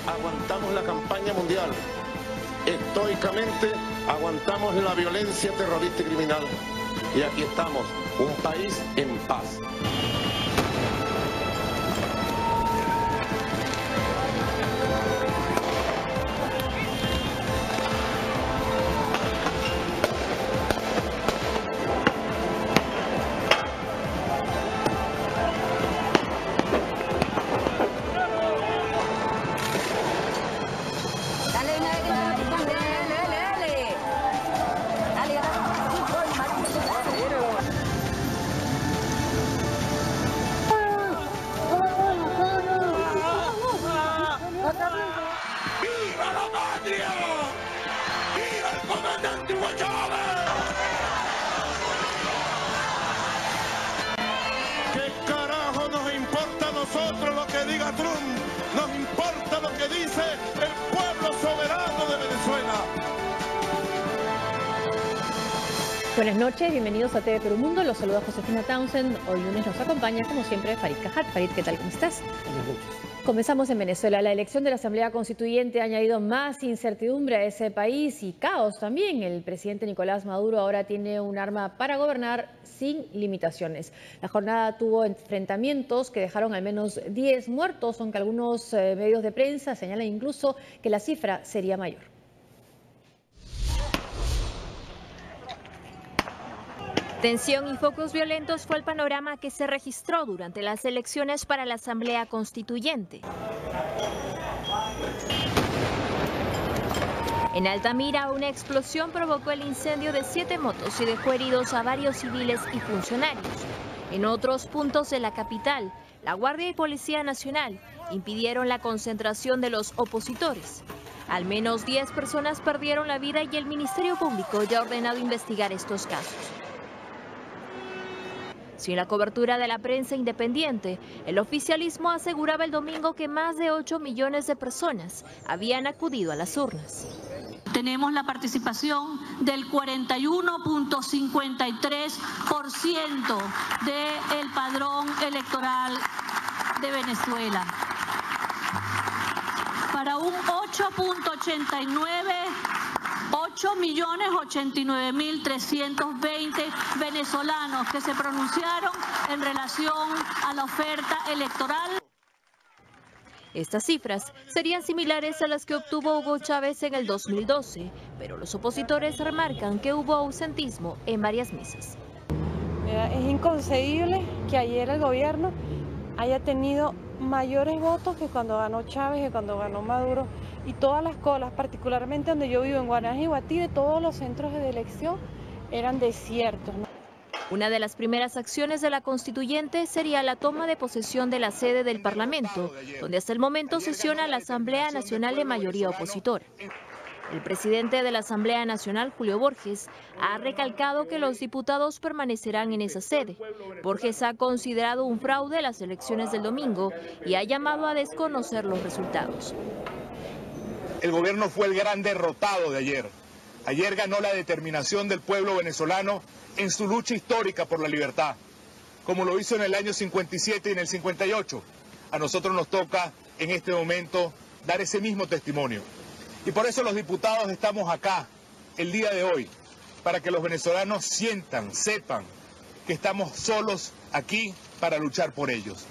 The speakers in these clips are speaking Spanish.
aguantamos la campaña mundial. Estoicamente aguantamos la violencia terrorista y criminal. Y aquí estamos, un país en paz. ¡Viva la patria! ¡Viva el comandante Hugo Chávez! ¿Qué carajo nos importa a nosotros lo que diga Trump? Nos importa lo que dice el pueblo soberano de Venezuela. Buenas noches, bienvenidos a TV Perú Mundo. Los saluda Josefina Townsend. Hoy lunes nos acompaña, como siempre, Farid Cajat. Farid, ¿qué tal? ¿Cómo estás? Buenas noches. Comenzamos en Venezuela. La elección de la Asamblea Constituyente ha añadido más incertidumbre a ese país y caos también. El presidente Nicolás Maduro ahora tiene un arma para gobernar sin limitaciones. La jornada tuvo enfrentamientos que dejaron al menos 10 muertos, aunque algunos medios de prensa señalan incluso que la cifra sería mayor. Tensión y focos violentos fue el panorama que se registró durante las elecciones para la Asamblea Constituyente. En Altamira, una explosión provocó el incendio de 7 motos y dejó heridos a varios civiles y funcionarios. En otros puntos de la capital, la Guardia y Policía Nacional impidieron la concentración de los opositores. Al menos 10 personas perdieron la vida y el Ministerio Público ya ha ordenado investigar estos casos. Sin la cobertura de la prensa independiente, el oficialismo aseguraba el domingo que más de 8 millones de personas habían acudido a las urnas. Tenemos la participación del 41.53% del padrón electoral de Venezuela. Para un 8.089.320 venezolanos que se pronunciaron en relación a la oferta electoral. Estas cifras serían similares a las que obtuvo Hugo Chávez en el 2012, pero los opositores remarcan que hubo ausentismo en varias mesas. Es inconcebible que ayer el gobierno haya tenido mayores votos que cuando ganó Chávez, que cuando ganó Maduro, y todas las colas, particularmente donde yo vivo, en Guanaja y Guatire, todos los centros de elección eran desiertos. Una de las primeras acciones de la constituyente sería la toma de posesión de la sede del Parlamento, donde hasta el momento sesiona la Asamblea Nacional de mayoría opositora. El presidente de la Asamblea Nacional, Julio Borges, ha recalcado que los diputados permanecerán en esa sede. Borges ha considerado un fraude las elecciones del domingo y ha llamado a desconocer los resultados. El gobierno fue el gran derrotado de ayer. Ayer ganó la determinación del pueblo venezolano en su lucha histórica por la libertad, como lo hizo en el año 57 y en el 58. A nosotros nos toca en este momento dar ese mismo testimonio. Y por eso los diputados estamos acá el día de hoy, para que los venezolanos sientan, sepan que estamos solos aquí para luchar por ellos.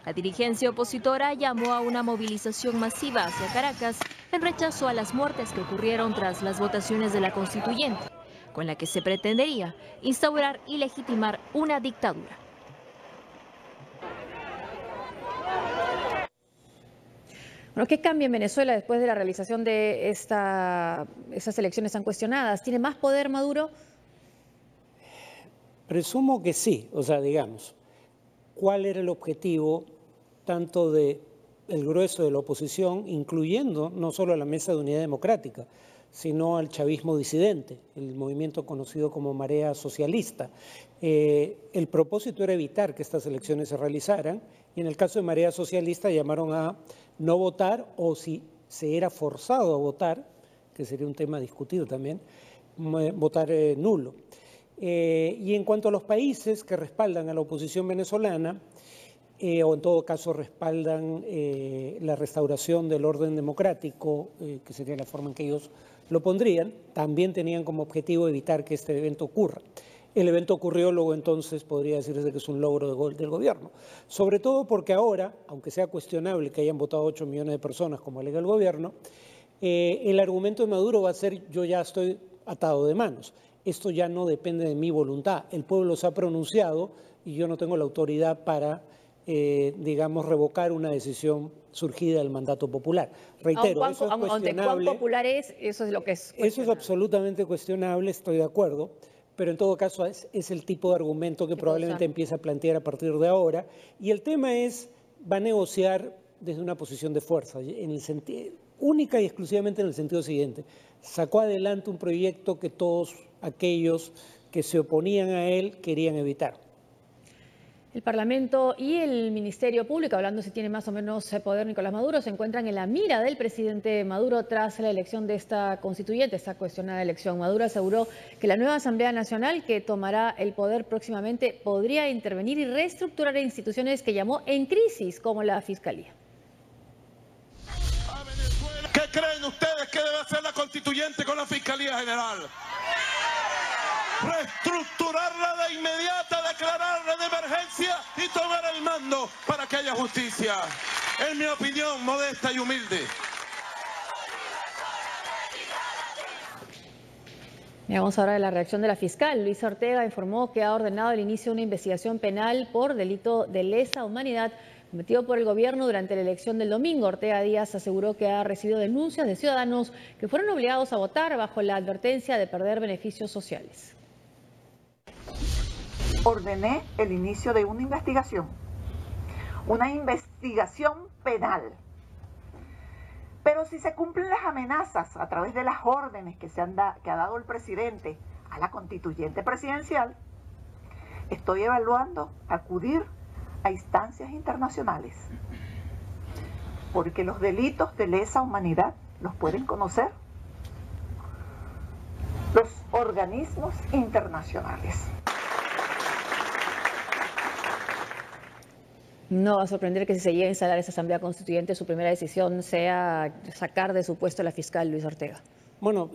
La dirigencia opositora llamó a una movilización masiva hacia Caracas en rechazo a las muertes que ocurrieron tras las votaciones de la constituyente, con la que se pretendería instaurar y legitimar una dictadura. Bueno, ¿qué cambia en Venezuela después de la realización de esas elecciones tan cuestionadas? ¿Tiene más poder Maduro? Presumo que sí, o sea, digamos, ¿cuál era el objetivo tanto del grueso de la oposición, incluyendo no solo a la Mesa de Unidad Democrática, sino al chavismo disidente, el movimiento conocido como Marea Socialista? El propósito era evitar que estas elecciones se realizaran, y en el caso de Marea Socialista llamaron a no votar, o si se era forzado a votar, que sería un tema discutido también, votar nulo. Y en cuanto a los países que respaldan a la oposición venezolana, o en todo caso respaldan la restauración del orden democrático, que sería la forma en que ellos lo pondrían, también tenían como objetivo evitar que este evento ocurra. El evento ocurrió, luego entonces podría decirse que es un logro del gobierno, sobre todo porque ahora, aunque sea cuestionable que hayan votado 8 millones de personas como alega el gobierno, el argumento de Maduro va a ser: yo ya estoy atado de manos, esto ya no depende de mi voluntad, el pueblo se ha pronunciado y yo no tengo la autoridad para, digamos, revocar una decisión surgida del mandato popular. Reitero, eso es cuestionable. ¿Cuán popular es? Eso es lo que es cuestionable. Eso es absolutamente cuestionable, estoy de acuerdo. Pero en todo caso es el tipo de argumento que probablemente empieza a plantear a partir de ahora. Y el tema es, va a negociar desde una posición de fuerza, única y exclusivamente en el sentido siguiente: sacó adelante un proyecto que todos aquellos que se oponían a él querían evitar. El Parlamento y el Ministerio Público, hablando si tiene más o menos poder Nicolás Maduro, se encuentran en la mira del presidente Maduro tras la elección de esta constituyente, esta cuestionada elección. Maduro aseguró que la nueva Asamblea Nacional, que tomará el poder próximamente, podría intervenir y reestructurar instituciones que llamó en crisis, como la Fiscalía. ¿Qué creen ustedes que debe hacer la constituyente con la Fiscalía General? Reestructurarla de inmediato, declararla de emergencia y tomar el mando para que haya justicia. Es mi opinión modesta y humilde. Vamos ahora a la reacción de la fiscal. Luisa Ortega informó que ha ordenado el inicio de una investigación penal por delito de lesa humanidad cometido por el gobierno durante la elección del domingo. Ortega Díaz aseguró que ha recibido denuncias de ciudadanos que fueron obligados a votar bajo la advertencia de perder beneficios sociales. Ordené el inicio de una investigación penal. Pero si se cumplen las amenazas a través de las órdenes que ha dado el presidente a la constituyente presidencial, estoy evaluando acudir a instancias internacionales, porque los delitos de lesa humanidad los pueden conocer los organismos internacionales. No va a sorprender que si se llegue a instalar esa Asamblea Constituyente, su primera decisión sea sacar de su puesto a la fiscal Luisa Ortega. Bueno,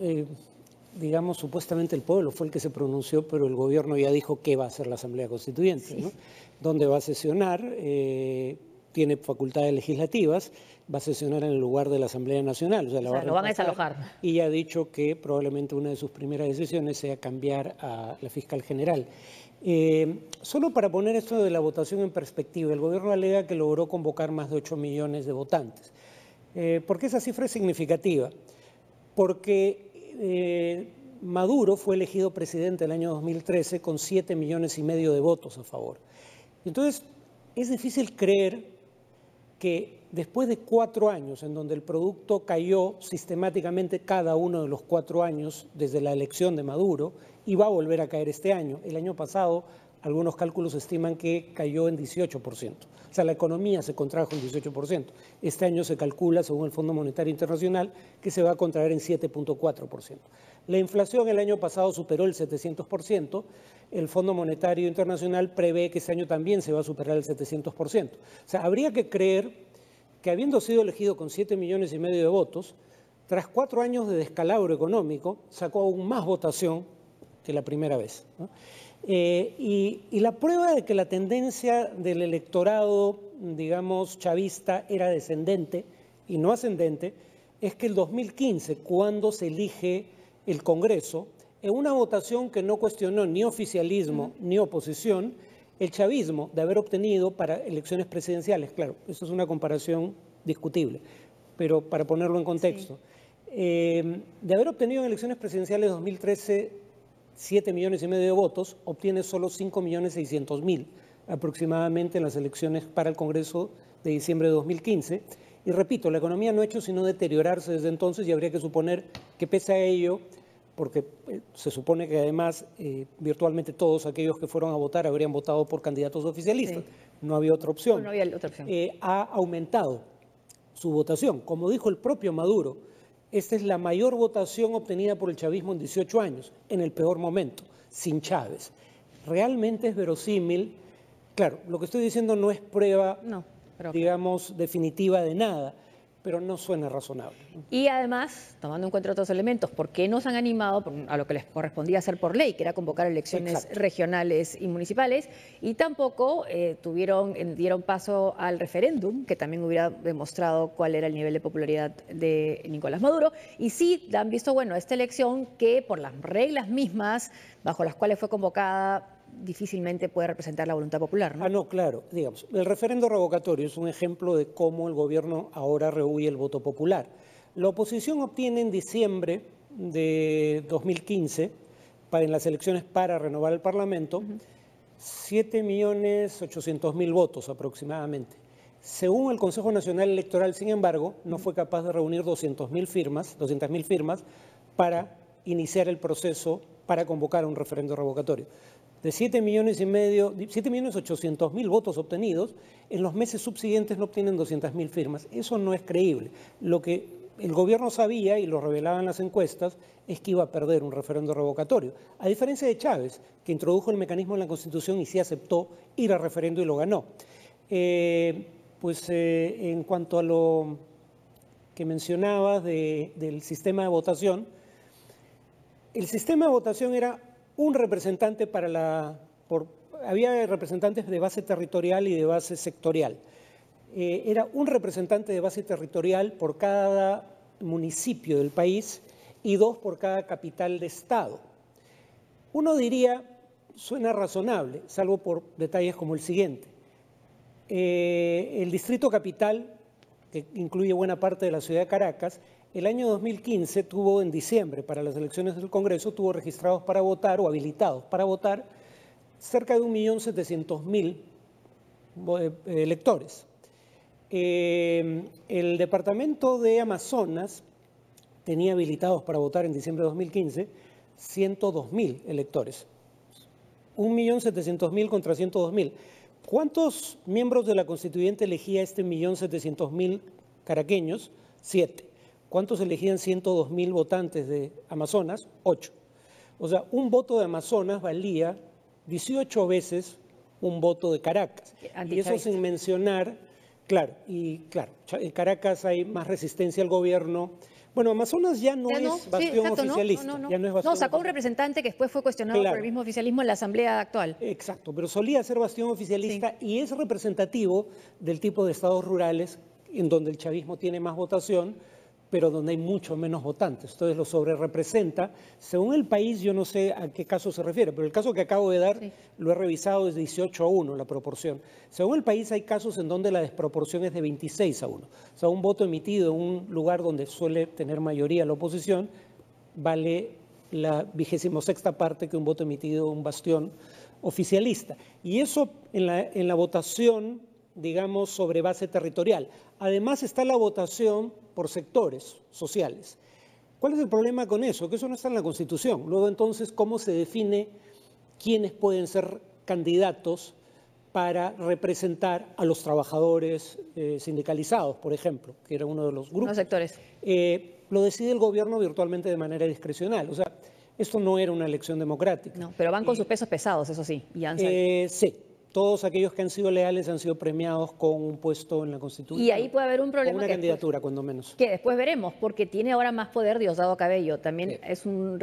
digamos, supuestamente el pueblo fue el que se pronunció, pero el gobierno ya dijo qué va a hacer la Asamblea Constituyente, sí, ¿no? Dónde va a sesionar, tiene facultades legislativas, va a sesionar en el lugar de la Asamblea Nacional. O sea, lo van a desalojar. Y ya ha dicho que probablemente una de sus primeras decisiones sea cambiar a la fiscal general. Solo para poner esto de la votación en perspectiva, el gobierno alega que logró convocar más de 8 millones de votantes. ¿Por qué esa cifra es significativa? Porque Maduro fue elegido presidente el año 2013 con 7,5 millones de votos a favor. Entonces, es difícil creer que después de 4 años en donde el producto cayó sistemáticamente cada uno de los 4 años desde la elección de Maduro, y va a volver a caer este año. El año pasado, algunos cálculos estiman que cayó en 18%. O sea, la economía se contrajo en 18%. Este año se calcula, según el Fondo Monetario Internacional, que se va a contraer en 7,4%. La inflación el año pasado superó el 700%. El Fondo Monetario Internacional prevé que este año también se va a superar el 700%. O sea, habría que creer que, habiendo sido elegido con 7,5 millones de votos, tras 4 años de descalabro económico, sacó aún más votación que la primera vez, ¿no? Y la prueba de que la tendencia del electorado, digamos, chavista era descendente y no ascendente, es que el 2015, cuando se elige el Congreso, en una votación que no cuestionó ni oficialismo ni oposición, el chavismo, de haber obtenido para elecciones presidenciales, claro, eso es una comparación discutible, pero para ponerlo en contexto, de haber obtenido en elecciones presidenciales 2013 7,5 millones de votos, obtiene solo 5,6 millones aproximadamente en las elecciones para el Congreso de diciembre de 2015. Y repito, la economía no ha hecho sino deteriorarse desde entonces, y habría que suponer que pese a ello, porque se supone que además virtualmente todos aquellos que fueron a votar habrían votado por candidatos oficialistas, no había otra opción, ha aumentado su votación. Como dijo el propio Maduro, esta es la mayor votación obtenida por el chavismo en 18 años, en el peor momento, sin Chávez. Realmente es verosímil. Claro, lo que estoy diciendo no es prueba, digamos, definitiva de nada, pero no suena razonable. Y además, tomando en cuenta otros elementos, ¿por qué no se han animado a lo que les correspondía hacer por ley, que era convocar elecciones regionales y municipales? Y tampoco dieron paso al referéndum, que también hubiera demostrado cuál era el nivel de popularidad de Nicolás Maduro. Y sí han visto, bueno, esta elección que por las reglas mismas bajo las cuales fue convocada, difícilmente puede representar la voluntad popular, ¿no? No, claro. Digamos, el referendo revocatorio es un ejemplo de cómo el gobierno ahora rehuye el voto popular. La oposición obtiene en diciembre de 2015, en las elecciones para renovar el Parlamento, 7.800.000 votos aproximadamente. Según el Consejo Nacional Electoral, sin embargo, no fue capaz de reunir 200.000 firmas para iniciar el proceso para convocar un referendo revocatorio. De 7.800.000 votos obtenidos, en los meses subsiguientes no obtienen 200.000 firmas. Eso no es creíble. Lo que el gobierno sabía, y lo revelaban las encuestas, es que iba a perder un referendo revocatorio. A diferencia de Chávez, que introdujo el mecanismo en la Constitución y sí aceptó ir al referendo y lo ganó. En cuanto a lo que mencionabas del sistema de votación, el sistema de votación era un representante había representantes de base territorial y de base sectorial. Era un representante de base territorial por cada municipio del país y 2 por cada capital de estado. Uno diría, suena razonable, salvo por detalles como el siguiente. El distrito capital, que incluye buena parte de la ciudad de Caracas, el año 2015 tuvo en diciembre, para las elecciones del Congreso, tuvo registrados para votar o habilitados para votar cerca de 1.700.000 electores. El departamento de Amazonas tenía habilitados para votar en diciembre de 2015 102.000 electores. 1.700.000 contra 102.000. ¿Cuántos miembros de la Constituyente elegía este 1.700.000 caraqueños? 7. ¿Cuántos elegían 102.000 votantes de Amazonas? 8. O sea, un voto de Amazonas valía 18 veces un voto de Caracas. Y eso sin mencionar, en Caracas hay más resistencia al gobierno. Bueno, Amazonas ya no es bastión oficialista. No, sacó un representante que después fue cuestionado por el mismo oficialismo en la asamblea actual. Exacto, pero solía ser bastión oficialista y es representativo del tipo de estados rurales en donde el chavismo tiene más votación, pero donde hay mucho menos votantes. Entonces lo sobrerepresenta. Según el país, yo no sé a qué caso se refiere, pero el caso que acabo de dar lo he revisado, es 18-1 la proporción. Según el país hay casos en donde la desproporción es de 26-1. O sea, un voto emitido en un lugar donde suele tener mayoría la oposición vale la 26ª parte que un voto emitido en un bastión oficialista. Y eso en la votación, digamos, sobre base territorial. Además está la votación por sectores sociales. ¿Cuál es el problema con eso? Que eso no está en la Constitución. Luego, entonces, ¿cómo se define quiénes pueden ser candidatos para representar a los trabajadores sindicalizados, por ejemplo, que era uno de los grupos? Los sectores. Lo decide el gobierno virtualmente de manera discrecional. O sea, esto no era una elección democrática. No, pero van con sus pesos pesados, eso sí. Sí. Todos aquellos que han sido leales han sido premiados con un puesto en la Constitución. Y ahí puede haber un problema. Con una candidatura, cuando menos. Que después veremos, porque tiene ahora más poder Diosdado Cabello. También es un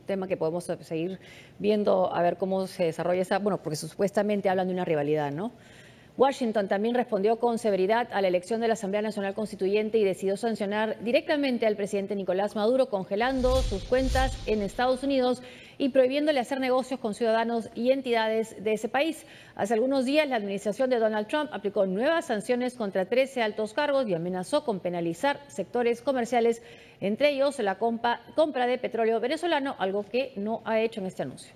tema que podemos seguir viendo, a ver cómo se desarrolla esa. Bueno, porque supuestamente hablan de una rivalidad, ¿no? Washington también respondió con severidad a la elección de la Asamblea Nacional Constituyente y decidió sancionar directamente al presidente Nicolás Maduro, congelando sus cuentas en Estados Unidos y prohibiéndole hacer negocios con ciudadanos y entidades de ese país. Hace algunos días, la administración de Donald Trump aplicó nuevas sanciones contra 13 altos cargos y amenazó con penalizar sectores comerciales, entre ellos la compra de petróleo venezolano, algo que no ha hecho en este anuncio.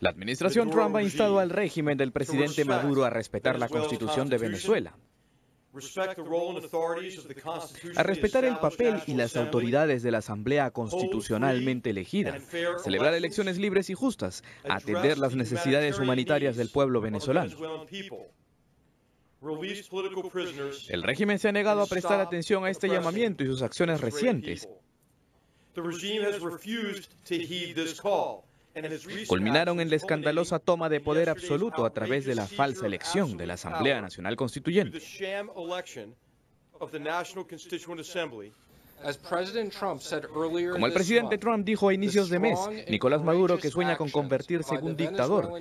La administración Trump ha instado al régimen del presidente Maduro a respetar la Constitución de Venezuela, a respetar el papel y las autoridades de la Asamblea constitucionalmente elegida, celebrar elecciones libres y justas, atender las necesidades humanitarias del pueblo venezolano. El régimen se ha negado a prestar atención a este llamamiento y sus acciones recientes. culminaron en la escandalosa toma de poder absoluto a través de la falsa elección de la Asamblea Nacional Constituyente. Como el presidente Trump dijo a inicios de mes, Nicolás Maduro, que sueña con convertirse en un dictador,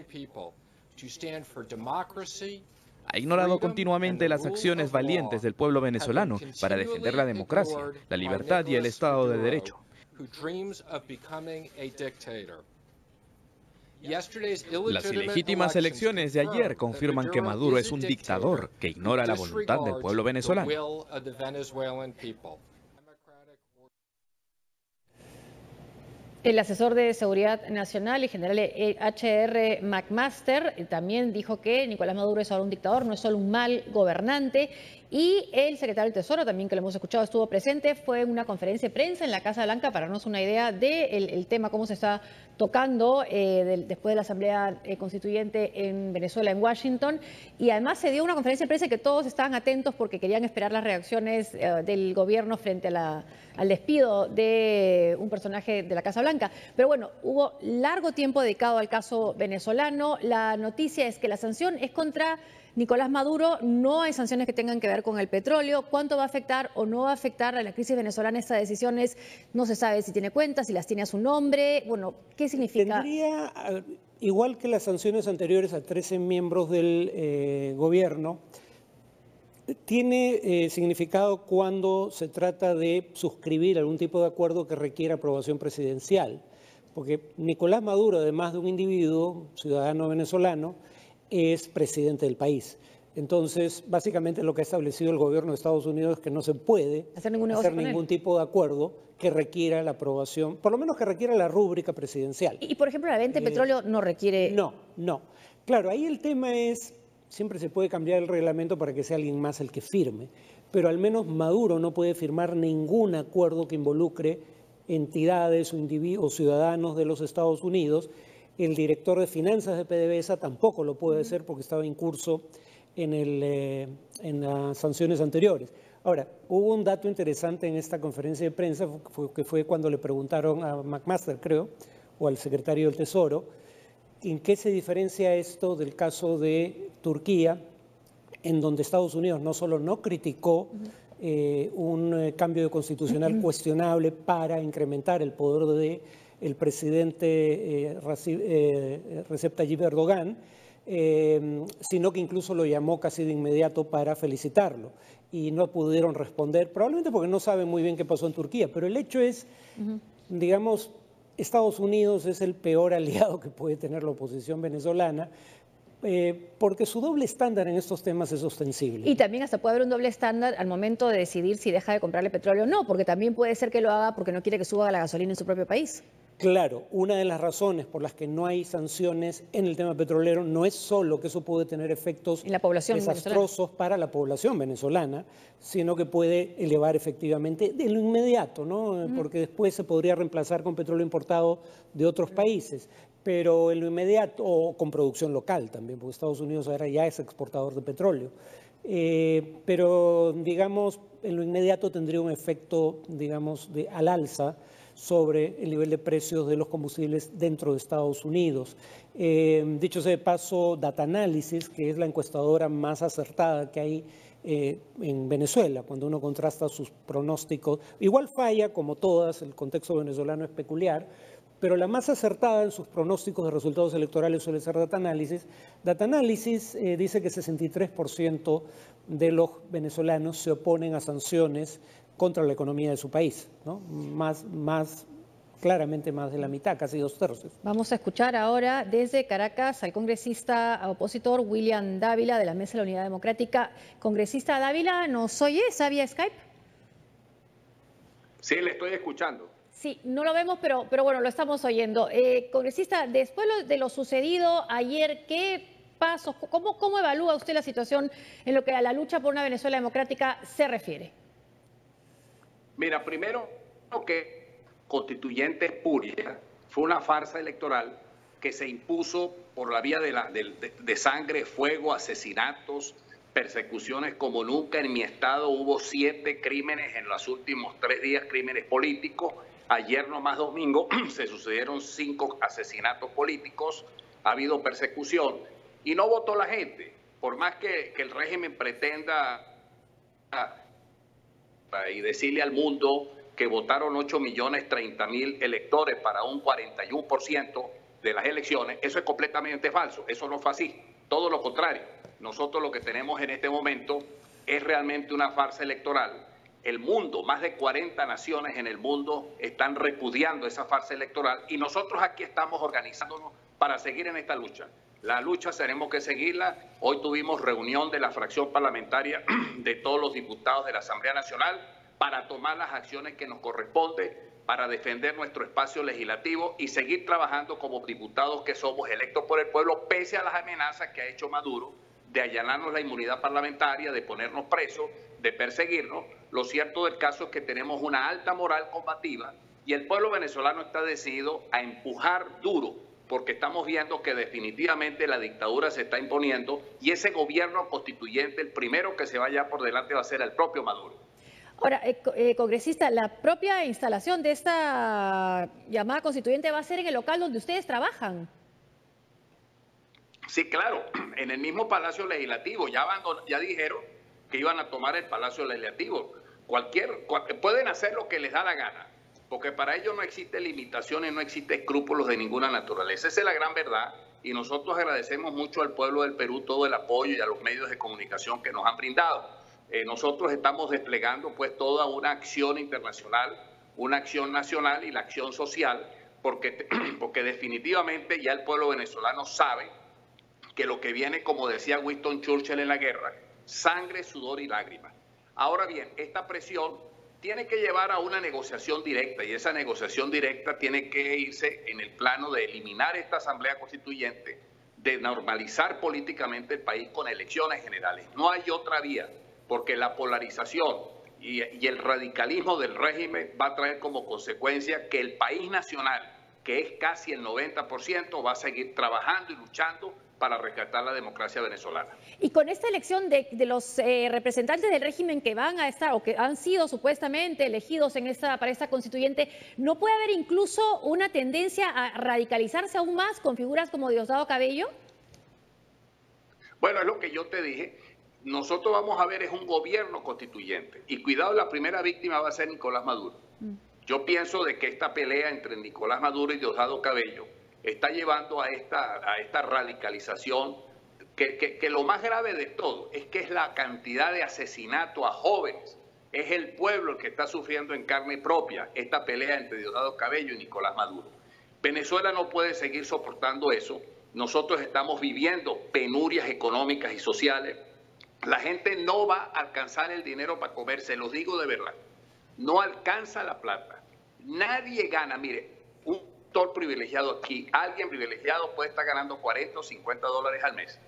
ha ignorado continuamente las acciones valientes del pueblo venezolano para defender la democracia, la libertad y el Estado de Derecho. Las ilegítimas elecciones de ayer confirman que Maduro es un dictador que ignora la voluntad del pueblo venezolano. El asesor de Seguridad Nacional y general H.R. McMaster también dijo que Nicolás Maduro es ahora un dictador, no es solo un mal gobernante. Y el secretario del Tesoro, también que lo hemos escuchado, estuvo presente, fue en una conferencia de prensa en la Casa Blanca para darnos una idea del tema, cómo se está tocando después de la Asamblea Constituyente en Venezuela, en Washington. Y además se dio una conferencia de prensa que todos estaban atentos porque querían esperar las reacciones del gobierno frente a al despido de un personaje de la Casa Blanca. Pero bueno, hubo largo tiempo dedicado al caso venezolano. La noticia es que la sanción es contra Nicolás Maduro, no hay sanciones que tengan que ver con el petróleo. ¿Cuánto va a afectar o no va a afectar a la crisis venezolana estas decisiones? No se sabe si tiene cuentas, si las tiene a su nombre. Bueno, ¿qué significa? Tendría, igual que las sanciones anteriores a 13 miembros del gobierno, tiene significado cuando se trata de suscribir algún tipo de acuerdo que requiera aprobación presidencial. Porque Nicolás Maduro, además de un individuo, ciudadano venezolano, es presidente del país. Entonces, básicamente lo que ha establecido el gobierno de Estados Unidos es que no se puede hacer ningún tipo de acuerdo que requiera la aprobación, por lo menos que requiera la rúbrica presidencial. Y por ejemplo, la venta de petróleo no requiere... No. Claro, ahí el tema es, siempre se puede cambiar el reglamento para que sea alguien más el que firme, pero al menos Maduro no puede firmar ningún acuerdo que involucre entidades o individuos o ciudadanos de los Estados Unidos. El director de finanzas de PDVSA tampoco lo puede hacer porque estaba incurso en las sanciones anteriores. Ahora, hubo un dato interesante en esta conferencia de prensa, que fue cuando le preguntaron a McMaster, creo, o al secretario del Tesoro, ¿en qué se diferencia esto del caso de Turquía, en donde Estados Unidos no solo no criticó un cambio constitucional cuestionable para incrementar el poder del presidente Recep Tayyip Erdogan, sino que incluso lo llamó casi de inmediato para felicitarlo y no pudieron responder, probablemente porque no saben muy bien qué pasó en Turquía, pero el hecho es, digamos, Estados Unidos es el peor aliado que puede tener la oposición venezolana, porque su doble estándar en estos temas es ostensible. Y también hasta puede haber un doble estándar al momento de decidir si deja de comprarle petróleo o no, porque también puede ser que lo haga porque no quiere que suba la gasolina en su propio país. Claro, una de las razones por las que no hay sanciones en el tema petrolero no es solo que eso puede tener efectos en la población desastrosos para la población venezolana, sino que puede elevar efectivamente de lo inmediato, ¿no? Porque después se podría reemplazar con petróleo importado de otros países, pero en lo inmediato, o con producción local también, porque Estados Unidos ahora ya es exportador de petróleo. Pero, digamos, en lo inmediato tendría un efecto, digamos, al alza sobre el nivel de precios de los combustibles dentro de Estados Unidos. Dicho sea de paso, Data Analysis, que es la encuestadora más acertada que hay en Venezuela, cuando uno contrasta sus pronósticos, igual falla como todas, el contexto venezolano es peculiar, pero la más acertada en sus pronósticos de resultados electorales suele ser Data Analysis. Data Analysis dice que 63% de los venezolanos se oponen a sanciones contra la economía de su país, ¿no? Claramente más de la mitad, casi 2/3. Vamos a escuchar ahora desde Caracas al congresista opositor William Dávila de la Mesa de la Unidad Democrática. Congresista Dávila, ¿nos oye? ¿Está vía Skype? Sí, le estoy escuchando. Sí, no lo vemos, pero bueno, lo estamos oyendo. Congresista, después de lo sucedido ayer, ¿qué pasos, cómo evalúa usted la situación en lo que a la lucha por una Venezuela democrática se refiere? Mira, primero que constituyente espuria fue una farsa electoral que se impuso por la vía de sangre, fuego, asesinatos, persecuciones como nunca. En mi estado hubo 7 crímenes en los últimos 3 días, crímenes políticos. Ayer nomás domingo se sucedieron 5 asesinatos políticos, ha habido persecución y no votó la gente. Por más que el régimen pretenda y decirle al mundo que votaron 8.030.000 electores para un 41% de las elecciones, eso es completamente falso, eso no fue así, todo lo contrario. Nosotros lo que tenemos en este momento es realmente una farsa electoral. El mundo, más de 40 naciones en el mundo están repudiando esa farsa electoral y nosotros aquí estamos organizándonos para seguir en esta lucha. La lucha tenemos que seguirla. Hoy tuvimos reunión de la fracción parlamentaria de todos los diputados de la Asamblea Nacional para tomar las acciones que nos corresponden para defender nuestro espacio legislativo y seguir trabajando como diputados que somos electos por el pueblo, pese a las amenazas que ha hecho Maduro de allanarnos la inmunidad parlamentaria, de ponernos presos, de perseguirnos. Lo cierto del caso es que tenemos una alta moral combativa y el pueblo venezolano está decidido a empujar duro, porque estamos viendo que definitivamente la dictadura se está imponiendo y ese gobierno constituyente, el primero que se vaya por delante va a ser el propio Maduro. Ahora, congresista, la propia instalación de esta llamada constituyente va a ser en el local donde ustedes trabajan. Sí, claro, en el mismo Palacio Legislativo. Ya dijeron que iban a tomar el Palacio Legislativo. Pueden hacer lo que les da la gana, porque para ellos no existe limitaciones, no existe escrúpulos de ninguna naturaleza. Esa es la gran verdad y nosotros agradecemos mucho al pueblo del Perú todo el apoyo y a los medios de comunicación que nos han brindado. Nosotros estamos desplegando pues toda una acción internacional, una acción nacional y la acción social, porque definitivamente ya el pueblo venezolano sabe que lo que viene, como decía Winston Churchill en la guerra, sangre, sudor y lágrimas. Ahora bien, esta presión tiene que llevar a una negociación directa y esa negociación directa tiene que irse en el plano de eliminar esta Asamblea Constituyente, de normalizar políticamente el país con elecciones generales. No hay otra vía, porque la polarización y el radicalismo del régimen va a traer como consecuencia que el país nacional, que es casi el 90%, va a seguir trabajando y luchando para rescatar la democracia venezolana. Y con esta elección de los representantes del régimen que van a estar o que han sido supuestamente elegidos para esta constituyente, ¿no puede haber incluso una tendencia a radicalizarse aún más con figuras como Diosdado Cabello? Bueno, es lo que yo te dije. Nosotros vamos a ver es un gobierno constituyente y cuidado, la primera víctima va a ser Nicolás Maduro. Yo pienso de que esta pelea entre Nicolás Maduro y Diosdado Cabello está llevando a esta radicalización que lo más grave de todo es que es la cantidad de asesinatos a jóvenes. Es el pueblo el que está sufriendo en carne propia esta pelea entre Diosdado Cabello y Nicolás Maduro. Venezuela no puede seguir soportando eso. Nosotros estamos viviendo penurias económicas y sociales. La gente no va a alcanzar el dinero para comer, se los digo de verdad. No alcanza la plata. Nadie gana. Mire, un actor privilegiado aquí, alguien privilegiado puede estar ganando 40 o 50 dólares al mes,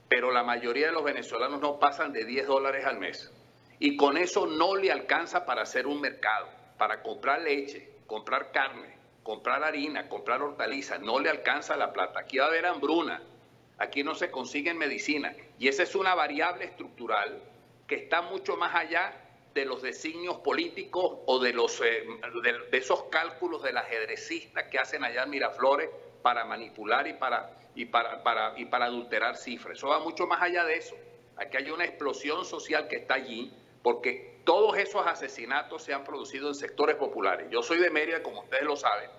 pero la mayoría de los venezolanos no pasan de 10 dólares al mes. Y con eso no le alcanza para hacer un mercado, para comprar leche, comprar carne, comprar harina, comprar hortalizas. No le alcanza la plata. Aquí va a haber hambruna. Aquí no se consiguen medicinas y esa es una variable estructural que está mucho más allá de los designios políticos o de esos cálculos del ajedrecista que hacen allá en Miraflores para manipular y para adulterar cifras. Eso va mucho más allá de eso. Aquí hay una explosión social que está allí porque todos esos asesinatos se han producido en sectores populares. Yo soy de Mérida, como ustedes lo saben,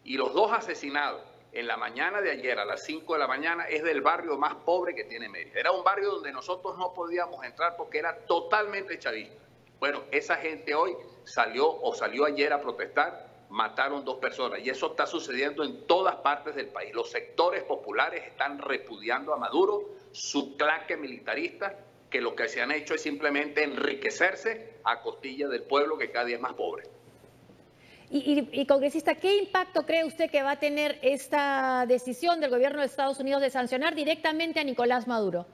y los 2 asesinados en la mañana de ayer a las 5 de la mañana es del barrio más pobre que tiene Mérida. Era un barrio donde nosotros no podíamos entrar porque era totalmente chavista. Bueno, esa gente hoy salió ayer a protestar, mataron 2 personas y eso está sucediendo en todas partes del país. Los sectores populares están repudiando a Maduro, su claque militarista, que lo que se han hecho es simplemente enriquecerse a costilla del pueblo que cada día es más pobre. Y congresista, ¿qué impacto cree usted que va a tener esta decisión del gobierno de Estados Unidos de sancionar directamente a Nicolás Maduro?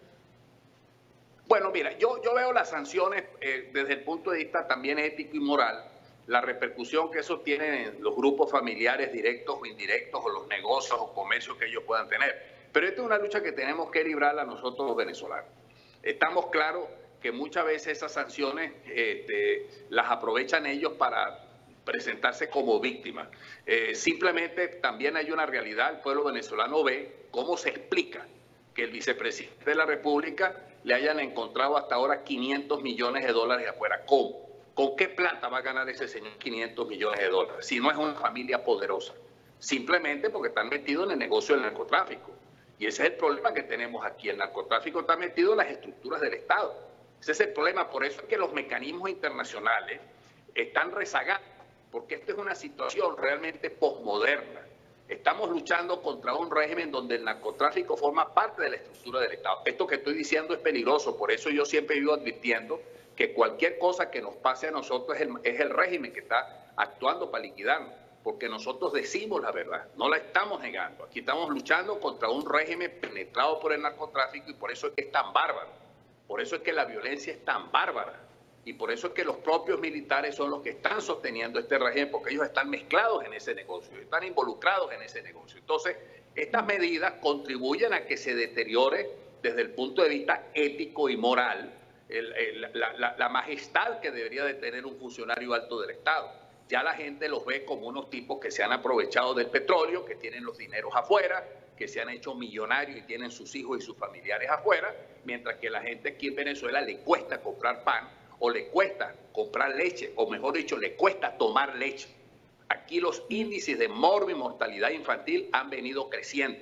Bueno, mira, yo veo las sanciones desde el punto de vista también ético y moral, la repercusión que eso tiene en los grupos familiares directos o indirectos, o los negocios o comercios que ellos puedan tener. Pero esta es una lucha que tenemos que librarla nosotros los venezolanos. Estamos claros que muchas veces esas sanciones las aprovechan ellos para presentarse como víctima. Simplemente también hay una realidad, el pueblo venezolano ve cómo se explica que el vicepresidente de la República le hayan encontrado hasta ahora 500 millones de dólares afuera. ¿Cómo? ¿Con qué plata va a ganar ese señor 500 millones de dólares? Si no es una familia poderosa. Simplemente porque están metidos en el negocio del narcotráfico. Y ese es el problema que tenemos aquí. El narcotráfico está metido en las estructuras del Estado. Ese es el problema. Por eso es que los mecanismos internacionales están rezagados, porque esta es una situación realmente posmoderna. Estamos luchando contra un régimen donde el narcotráfico forma parte de la estructura del Estado. Esto que estoy diciendo es peligroso, por eso yo siempre vivo advirtiendo que cualquier cosa que nos pase a nosotros es el régimen que está actuando para liquidarnos, porque nosotros decimos la verdad, no la estamos negando. Aquí estamos luchando contra un régimen penetrado por el narcotráfico y por eso es que es tan bárbaro, por eso es que la violencia es tan bárbara. Y por eso es que los propios militares son los que están sosteniendo este régimen, porque ellos están mezclados en ese negocio, están involucrados en ese negocio. Entonces, estas medidas contribuyen a que se deteriore desde el punto de vista ético y moral la majestad que debería de tener un funcionario alto del Estado. Ya la gente los ve como unos tipos que se han aprovechado del petróleo, que tienen los dineros afuera, que se han hecho millonarios y tienen sus hijos y sus familiares afuera, mientras que la gente aquí en Venezuela le cuesta comprar pan, o le cuesta comprar leche, o mejor dicho, le cuesta tomar leche. Aquí los índices de morbo y mortalidad infantil han venido creciendo.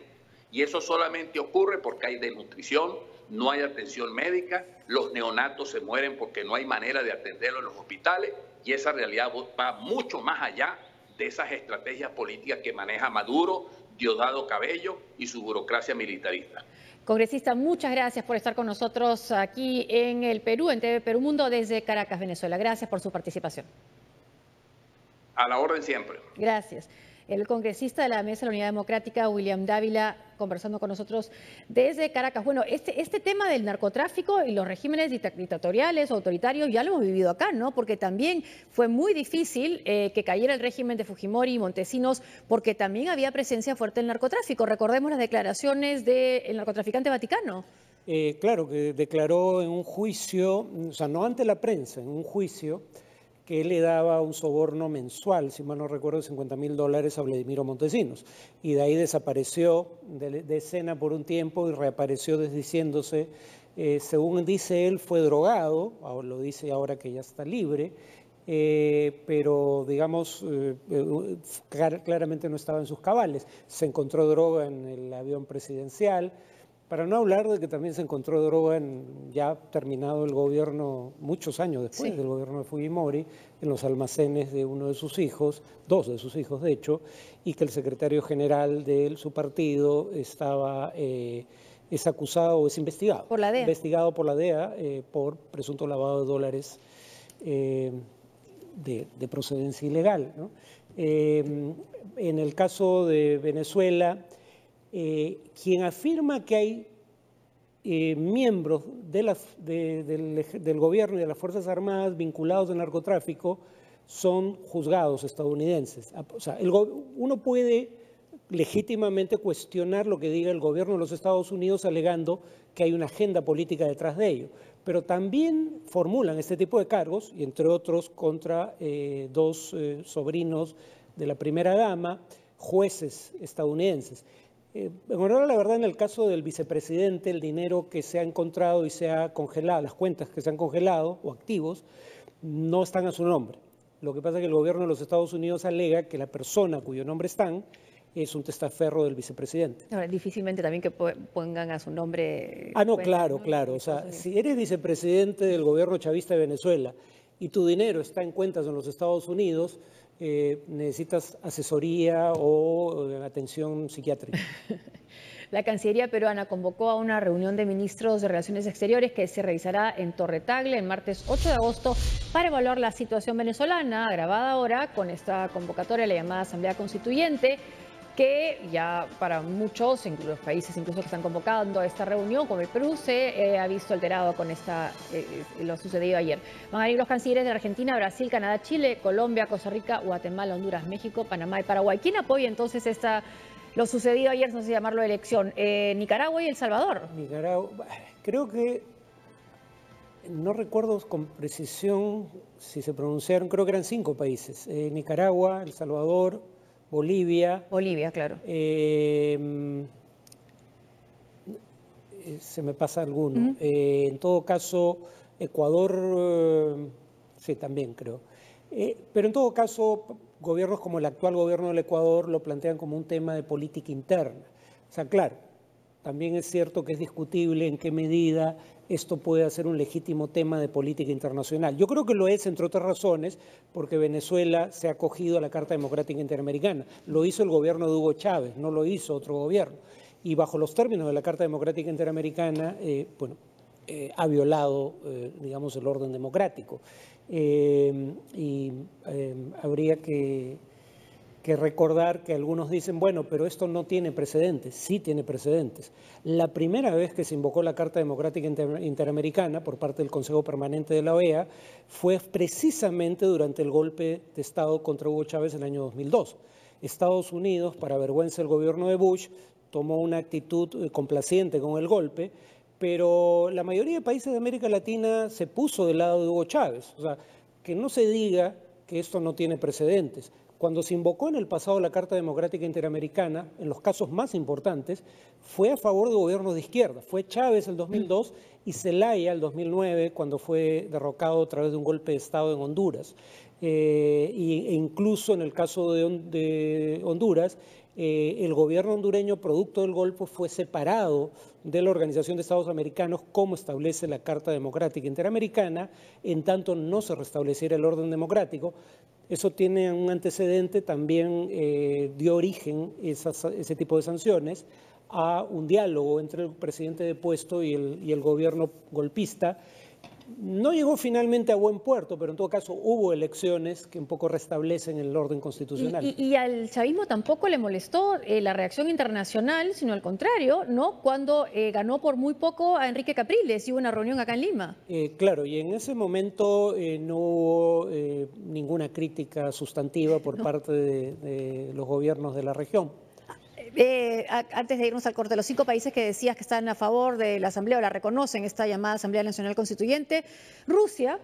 Y eso solamente ocurre porque hay desnutrición, no hay atención médica, los neonatos se mueren porque no hay manera de atenderlos en los hospitales, y esa realidad va mucho más allá de esas estrategias políticas que maneja Maduro, Diosdado Cabello y su burocracia militarista. Congresista, muchas gracias por estar con nosotros aquí en el Perú, en TV Perú Mundo, desde Caracas, Venezuela. Gracias por su participación. A la orden siempre. Gracias. El congresista de la Mesa de la Unidad Democrática, William Dávila, conversando con nosotros desde Caracas. Bueno, este tema del narcotráfico y los regímenes dictatoriales o autoritarios ya lo hemos vivido acá, ¿no? Porque también fue muy difícil que cayera el régimen de Fujimori y Montesinos, porque también había presencia fuerte del narcotráfico. Recordemos las declaraciones del narcotraficante Vaticano. Claro, que declaró en un juicio, o sea, no ante la prensa, en un juicio, que él le daba un soborno mensual, si mal no recuerdo, de $50.000 a Vladimiro Montesinos. Y de ahí desapareció de escena por un tiempo y reapareció desdiciéndose. Según dice él, fue drogado, lo dice ahora que ya está libre, pero digamos, claramente no estaba en sus cabales. Se encontró droga en el avión presidencial. Para no hablar de que también se encontró droga ya terminado el gobierno, muchos años después del gobierno de Fujimori, en los almacenes de uno de sus hijos, dos de sus hijos de hecho, y que el secretario general de su partido es acusado o es investigado. Por la DEA. Investigado por la DEA por presunto lavado de dólares de procedencia ilegal, ¿no? En el caso de Venezuela, quien afirma que hay miembros del gobierno y de las Fuerzas Armadas vinculados al narcotráfico son juzgados estadounidenses. O sea, uno puede legítimamente cuestionar lo que diga el gobierno de los Estados Unidos alegando que hay una agenda política detrás de ello, pero también formulan este tipo de cargos, y entre otros contra dos sobrinos de la primera dama, jueces estadounidenses. En honor a la verdad, en el caso del vicepresidente, el dinero que se ha encontrado y se ha congelado, las cuentas que se han congelado o activos, no están a su nombre. Lo que pasa es que el gobierno de los Estados Unidos alega que la persona cuyo nombre están es un testaferro del vicepresidente. Ahora, difícilmente también que pongan a su nombre. Ah, no, claro, claro. O sea, si eres vicepresidente del gobierno chavista de Venezuela y tu dinero está en cuentas en los Estados Unidos, necesitas asesoría o atención psiquiátrica. La Cancillería peruana convocó a una reunión de ministros de Relaciones Exteriores que se realizará en Torre Tagle el martes 8 de agosto para evaluar la situación venezolana, agravada ahora con esta convocatoria de la llamada Asamblea Constituyente, que ya para muchos, incluso los países incluso que están convocando a esta reunión, como el Perú, se ha visto alterado con lo sucedido ayer. Van a ir los cancilleres de Argentina, Brasil, Canadá, Chile, Colombia, Costa Rica, Guatemala, Honduras, México, Panamá y Paraguay. ¿Quién apoya entonces lo sucedido ayer, no sé llamarlo elección? Nicaragua y El Salvador. Nicaragua, creo que No recuerdo con precisión si se pronunciaron, creo que eran 5 países. Nicaragua, El Salvador, Bolivia. Bolivia, claro. Se me pasa alguno. En todo caso, Ecuador, sí, también creo. Pero en todo caso, gobiernos como el actual gobierno del Ecuador lo plantean como un tema de política interna. O sea, claro, también es cierto que es discutible en qué medida esto puede ser un legítimo tema de política internacional. Yo creo que lo es, entre otras razones, porque Venezuela se ha acogido a la Carta Democrática Interamericana. Lo hizo el gobierno de Hugo Chávez, no lo hizo otro gobierno. Y bajo los términos de la Carta Democrática Interamericana, ha violado, digamos, el orden democrático. Habría que recordar que algunos dicen, bueno, pero esto no tiene precedentes. Sí tiene precedentes. La primera vez que se invocó la Carta Democrática Interamericana por parte del Consejo Permanente de la OEA fue precisamente durante el golpe de Estado contra Hugo Chávez en el año 2002. Estados Unidos, para vergüenza del gobierno de Bush, tomó una actitud complaciente con el golpe, pero la mayoría de países de América Latina se puso del lado de Hugo Chávez. O sea, que no se diga que esto no tiene precedentes. Cuando se invocó en el pasado la Carta Democrática Interamericana, en los casos más importantes, fue a favor de gobiernos de izquierda. Fue Chávez el 2002 y Zelaya el 2009, cuando fue derrocado a través de un golpe de Estado en Honduras. E incluso en el caso de Honduras, el gobierno hondureño, producto del golpe, fue separado de la Organización de Estados Americanos, como establece la Carta Democrática Interamericana, en tanto no se restableciera el orden democrático. Eso tiene un antecedente, también dio origen ese tipo de sanciones a un diálogo entre el presidente depuesto y el gobierno golpista. No llegó finalmente a buen puerto, pero en todo caso hubo elecciones que un poco restablecen el orden constitucional. Y al chavismo tampoco le molestó la reacción internacional, sino al contrario, ¿no? Cuando ganó por muy poco a Enrique Capriles y hubo una reunión acá en Lima. Claro, y en ese momento no hubo ninguna crítica sustantiva por parte de los gobiernos de la región. Antes de irnos al corte, los 5 países que decías que están a favor de la Asamblea o la reconocen, esta llamada Asamblea Nacional Constituyente: Rusia,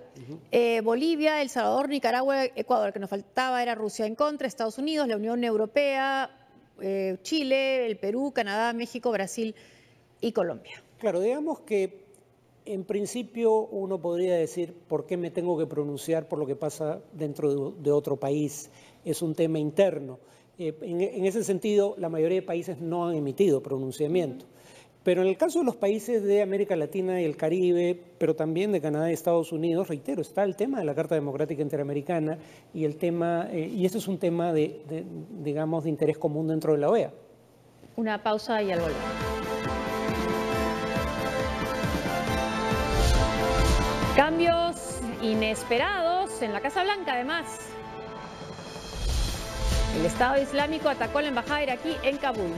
Bolivia, El Salvador, Nicaragua, Ecuador. Que nos faltaba era Rusia en contra, Estados Unidos, la Unión Europea, Chile, el Perú, Canadá, México, Brasil y Colombia. Claro, digamos que en principio uno podría decir, ¿por qué me tengo que pronunciar por lo que pasa dentro de otro país? Es un tema interno. En ese sentido, la mayoría de países no han emitido pronunciamiento. Pero en el caso de los países de América Latina y el Caribe, pero también de Canadá y Estados Unidos, reitero, está el tema de la Carta Democrática Interamericana y y ese es un tema digamos, de interés común dentro de la OEA. Una pausa y al volver. Cambios inesperados en la Casa Blanca, además. El Estado Islámico atacó la embajada iraquí en Kabul.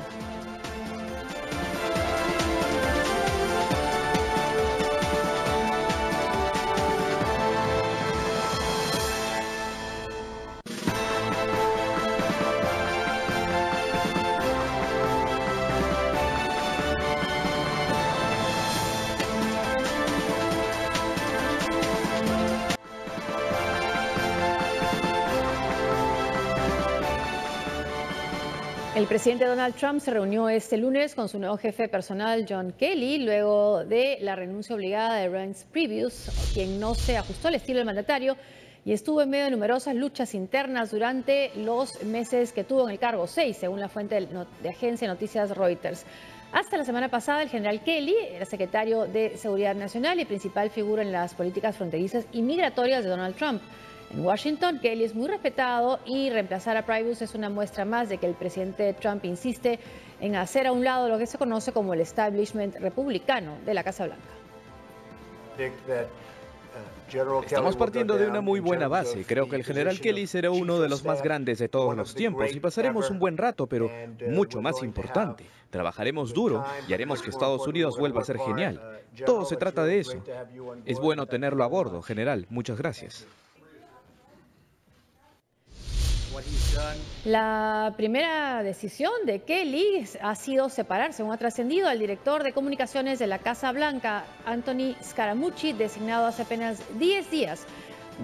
El presidente Donald Trump se reunió este lunes con su nuevo jefe personal, John Kelly, luego de la renuncia obligada de Reince Priebus, quien no se ajustó al estilo del mandatario y estuvo en medio de numerosas luchas internas durante los meses que tuvo en el cargo, 6, según la fuente de agencia de noticias Reuters. Hasta la semana pasada, el general Kelly era secretario de Seguridad Nacional y principal figura en las políticas fronterizas y migratorias de Donald Trump. En Washington, Kelly es muy respetado y reemplazar a Priebus es una muestra más de que el presidente Trump insiste en hacer a un lado lo que se conoce como el establishment republicano de la Casa Blanca. Estamos partiendo de una muy buena base. Creo que el general Kelly será uno de los más grandes de todos los tiempos y pasaremos un buen rato, pero mucho más importante, trabajaremos duro y haremos que Estados Unidos vuelva a ser genial. Todo se trata de eso. Es bueno tenerlo a bordo, general. Muchas gracias. La primera decisión de Kelly ha sido separar, según ha trascendido, al director de comunicaciones de la Casa Blanca, Anthony Scaramucci, designado hace apenas 10 días.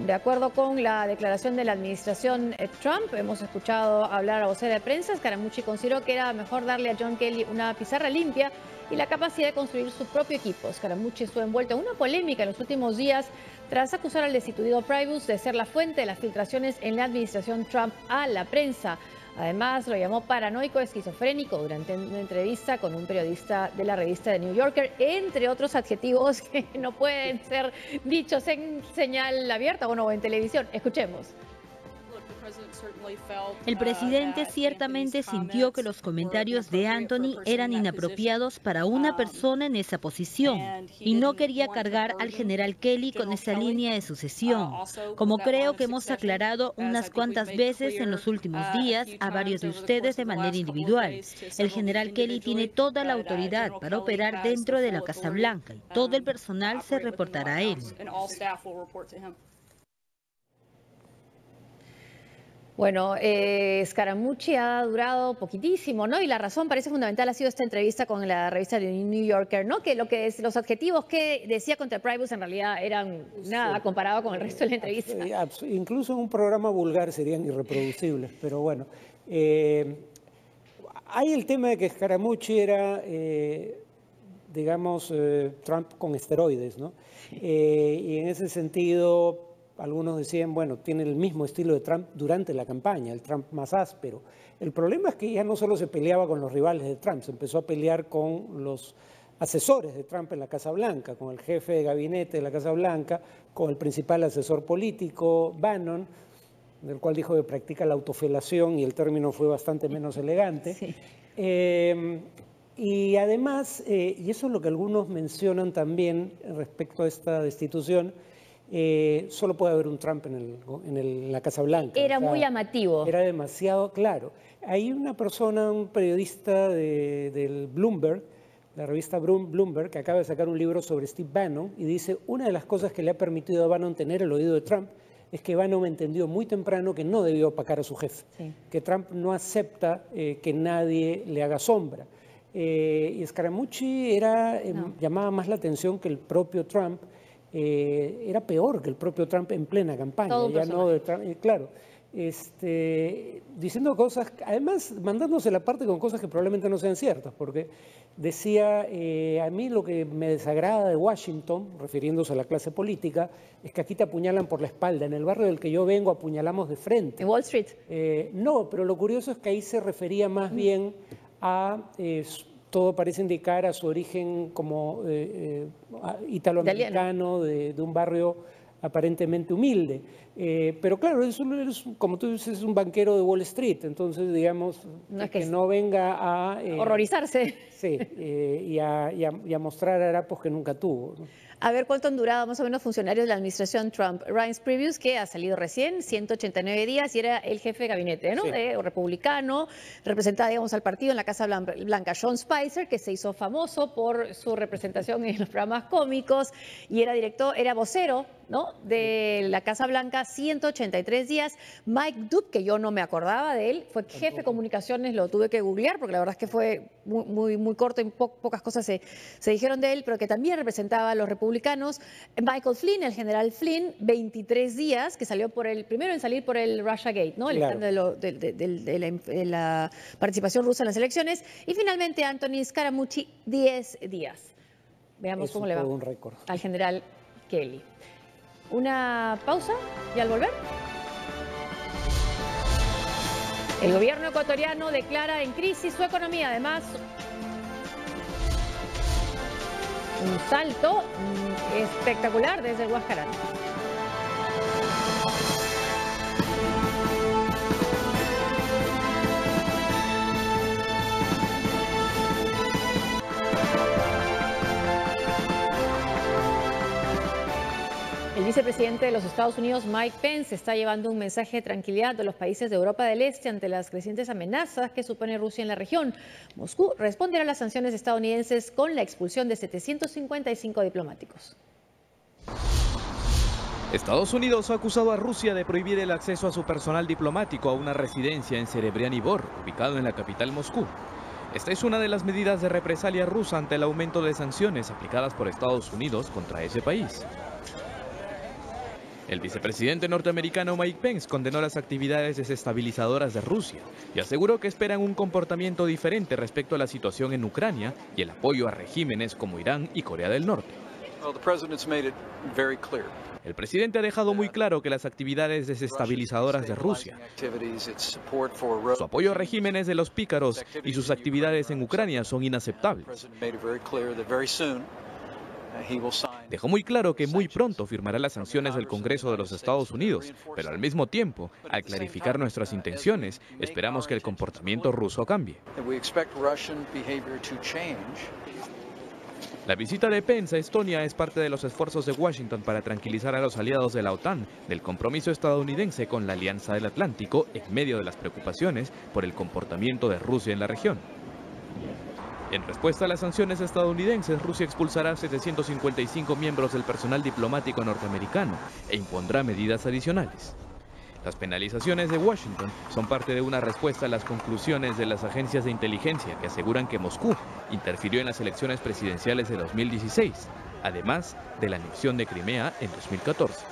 De acuerdo con la declaración de la administración Trump, hemos escuchado hablar a vocera de prensa, Scaramucci consideró que era mejor darle a John Kelly una pizarra limpia y la capacidad de construir su propio equipo. Scaramucci estuvo envuelto en una polémica en los últimos días tras acusar al destituido Priebus de ser la fuente de las filtraciones en la administración Trump a la prensa. Además, lo llamó paranoico esquizofrénico durante una entrevista con un periodista de la revista The New Yorker, entre otros adjetivos que no pueden ser dichos en señal abierta o en televisión. Escuchemos. El presidente ciertamente sintió que los comentarios de Anthony eran inapropiados para una persona en esa posición y no quería cargar al general Kelly con esa línea de sucesión. Como creo que hemos aclarado unas cuantas veces en los últimos días a varios de ustedes de manera individual, el general Kelly tiene toda la autoridad para operar dentro de la Casa Blanca y todo el personal se reportará a él. Bueno, Scaramucci ha durado poquitísimo, ¿no? Y la razón parece fundamental ha sido esta entrevista con la revista The New Yorker, ¿no? Que los adjetivos que decía contra Priebus en realidad eran nada comparado con el resto de la entrevista. Incluso en un programa vulgar serían irreproducibles, pero bueno. Hay el tema de que Scaramucci era, digamos, Trump con esteroides, ¿no? Y en ese sentido, algunos decían, bueno, tiene el mismo estilo de Trump durante la campaña, el Trump más áspero. El problema es que ya no solo se peleaba con los rivales de Trump, se empezó a pelear con los asesores de Trump en la Casa Blanca, con el jefe de gabinete de la Casa Blanca, con el principal asesor político, Bannon, del cual dijo que practica la autofelación y el término fue bastante menos elegante. Sí. Y además, y eso es lo que algunos mencionan también respecto a esta destitución, solo puede haber un Trump en la Casa Blanca. Era muy llamativo. Era demasiado claro. Hay una persona, un periodista del Bloomberg, la revista Bloomberg, que acaba de sacar un libro sobre Steve Bannon, y dice, una de las cosas que le ha permitido a Bannon tener el oído de Trump es que Bannon entendió muy temprano que no debió opacar a su jefe, sí, que Trump no acepta que nadie le haga sombra. Y Scaramucci llamaba más la atención que el propio Trump. Era peor que el propio Trump en plena campaña, ya no de Trump, claro, diciendo cosas, además mandándose la parte con cosas que probablemente no sean ciertas, porque decía, a mí lo que me desagrada de Washington, refiriéndose a la clase política, es que aquí te apuñalan por la espalda, en el barrio del que yo vengo apuñalamos de frente. ¿En Wall Street? No, pero lo curioso es que ahí se refería más bien a... todo parece indicar a su origen como italoamericano de un barrio aparentemente humilde. Pero claro, como tú dices, es un banquero de Wall Street, entonces digamos que no venga a... horrorizarse. Sí, y a mostrar harapos que nunca tuvo, ¿no? A ver cuánto han durado más o menos funcionarios de la administración Trump. Reince Priebus, que ha salido recién, 189 días, y era el jefe de gabinete, ¿no? Sí. Republicano, representaba, digamos, al partido en la Casa Blanca. Sean Spicer, que se hizo famoso por su representación en los programas cómicos, y era vocero, ¿no?, de la Casa Blanca, 183 días. Mike Dube, que yo no me acordaba de él, fue jefe de comunicaciones, lo tuve que googlear, porque la verdad es que fue muy corto y pocas cosas se dijeron de él, pero que también representaba a los republicanos. Michael Flynn, el general Flynn, 23 días, que salió primero en salir por el Russiagate, ¿no? El escándalo de la participación rusa en las elecciones. Y finalmente Anthony Scaramucci, 10 días. Veamos cómo le va un récord al general Kelly. Una pausa y al volver. El gobierno ecuatoriano declara en crisis su economía. Además, un salto espectacular desde el Huascarán. El vicepresidente de los Estados Unidos, Mike Pence, está llevando un mensaje de tranquilidad a los países de Europa del Este ante las crecientes amenazas que supone Rusia en la región. Moscú responderá a las sanciones estadounidenses con la expulsión de 755 diplomáticos. Estados Unidos ha acusado a Rusia de prohibir el acceso a su personal diplomático a una residencia en Serebriany Bor, ubicado en la capital Moscú. Esta es una de las medidas de represalia rusa ante el aumento de sanciones aplicadas por Estados Unidos contra ese país. El vicepresidente norteamericano Mike Pence condenó las actividades desestabilizadoras de Rusia y aseguró que esperan un comportamiento diferente respecto a la situación en Ucrania y el apoyo a regímenes como Irán y Corea del Norte. El presidente ha dejado muy claro que las actividades desestabilizadoras de Rusia, su apoyo a regímenes de los pícaros y sus actividades en Ucrania son inaceptables. Dejó muy claro que muy pronto firmará las sanciones del Congreso de los Estados Unidos, pero al mismo tiempo, al clarificar nuestras intenciones, esperamos que el comportamiento ruso cambie. La visita de Pence a Estonia es parte de los esfuerzos de Washington para tranquilizar a los aliados de la OTAN del compromiso estadounidense con la Alianza del Atlántico en medio de las preocupaciones por el comportamiento de Rusia en la región. En respuesta a las sanciones estadounidenses, Rusia expulsará a 755 miembros del personal diplomático norteamericano e impondrá medidas adicionales. Las penalizaciones de Washington son parte de una respuesta a las conclusiones de las agencias de inteligencia que aseguran que Moscú interfirió en las elecciones presidenciales de 2016, además de la anexión de Crimea en 2014.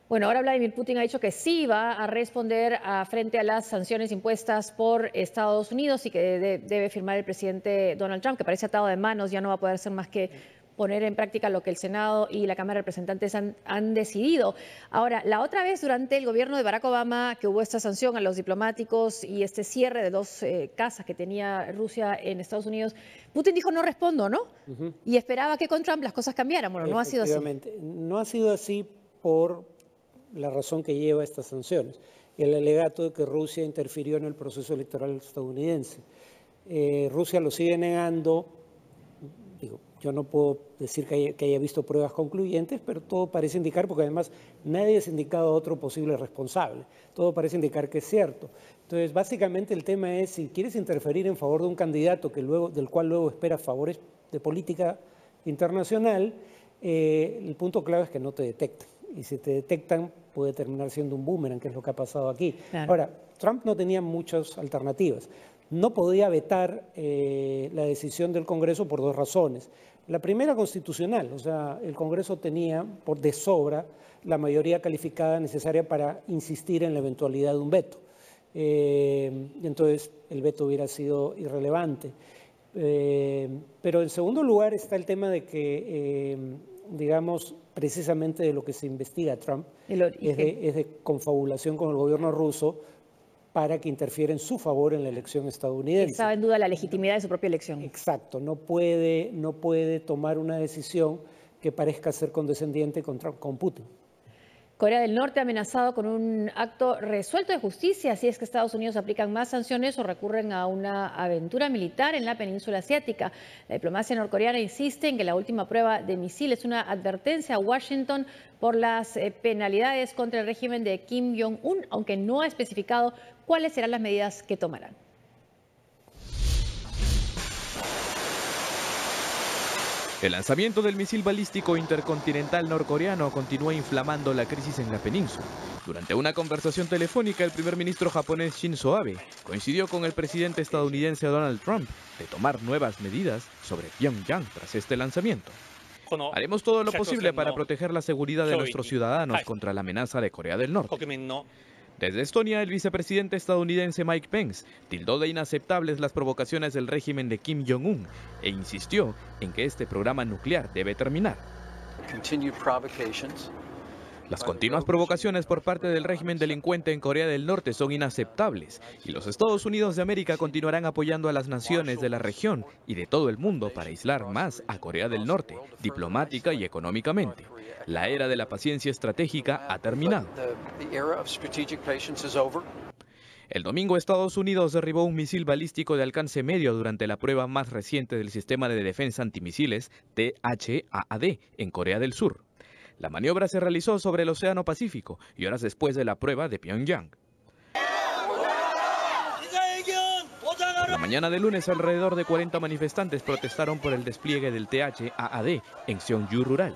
Bueno, ahora Vladimir Putin ha dicho que sí va a responder frente a las sanciones impuestas por Estados Unidos y que debe firmar el presidente Donald Trump, que parece atado de manos, ya no va a poder hacer más que poner en práctica lo que el Senado y la Cámara de Representantes han decidido. Ahora, la otra vez durante el gobierno de Barack Obama que hubo esta sanción a los diplomáticos y este cierre de dos casas que tenía Rusia en Estados Unidos, Putin dijo no respondo, ¿no? Y esperaba que con Trump las cosas cambiaran. Bueno, no ha sido así. No ha sido así por la razón que lleva estas sanciones, el alegato de que Rusia interfirió en el proceso electoral estadounidense. Rusia lo sigue negando. Digo, yo no puedo decir que haya visto pruebas concluyentes, pero todo parece indicar, porque además nadie ha indicado a otro posible responsable, todo parece indicar que es cierto. Entonces, básicamente el tema es, si quieres interferir en favor de un candidato del cual luego esperas favores de política internacional, el punto clave es que no te detecten. Y si te detectan, puede terminar siendo un boomerang, que es lo que ha pasado aquí. Claro. Ahora, Trump no tenía muchas alternativas. No podía vetar la decisión del Congreso por dos razones. La primera, constitucional, o sea, el Congreso tenía por de sobra la mayoría calificada necesaria para insistir en la eventualidad de un veto. Entonces, el veto hubiera sido irrelevante. Pero en segundo lugar está el tema de que, digamos, precisamente de lo que se investiga a Trump, es de confabulación con el gobierno ruso para que interfiera en su favor en la elección estadounidense. Estaba en duda la legitimidad de su propia elección. Exacto, no puede tomar una decisión que parezca ser condescendiente con Putin. Corea del Norte ha amenazado con un acto resuelto de justicia si es que Estados Unidos aplican más sanciones o recurren a una aventura militar en la península asiática. La diplomacia norcoreana insiste en que la última prueba de misil es una advertencia a Washington por las penalidades contra el régimen de Kim Jong-un, aunque no ha especificado cuáles serán las medidas que tomarán. El lanzamiento del misil balístico intercontinental norcoreano continúa inflamando la crisis en la península. Durante una conversación telefónica, el primer ministro japonés Shinzo Abe coincidió con el presidente estadounidense Donald Trump de tomar nuevas medidas sobre Pyongyang tras este lanzamiento. Haremos todo lo posible para proteger la seguridad de nuestros ciudadanos contra la amenaza de Corea del Norte. Desde Estonia, el vicepresidente estadounidense Mike Pence tildó de inaceptables las provocaciones del régimen de Kim Jong-un e insistió en que este programa nuclear debe terminar. Las continuas provocaciones por parte del régimen delincuente en Corea del Norte son inaceptables y los Estados Unidos de América continuarán apoyando a las naciones de la región y de todo el mundo para aislar más a Corea del Norte, diplomática y económicamente. La era de la paciencia estratégica ha terminado. El domingo, Estados Unidos derribó un misil balístico de alcance medio durante la prueba más reciente del sistema de defensa antimisiles THAAD en Corea del Sur. La maniobra se realizó sobre el Océano Pacífico y horas después de la prueba de Pyongyang. La mañana de lunes, alrededor de 40 manifestantes protestaron por el despliegue del THAAD en Seongju rural.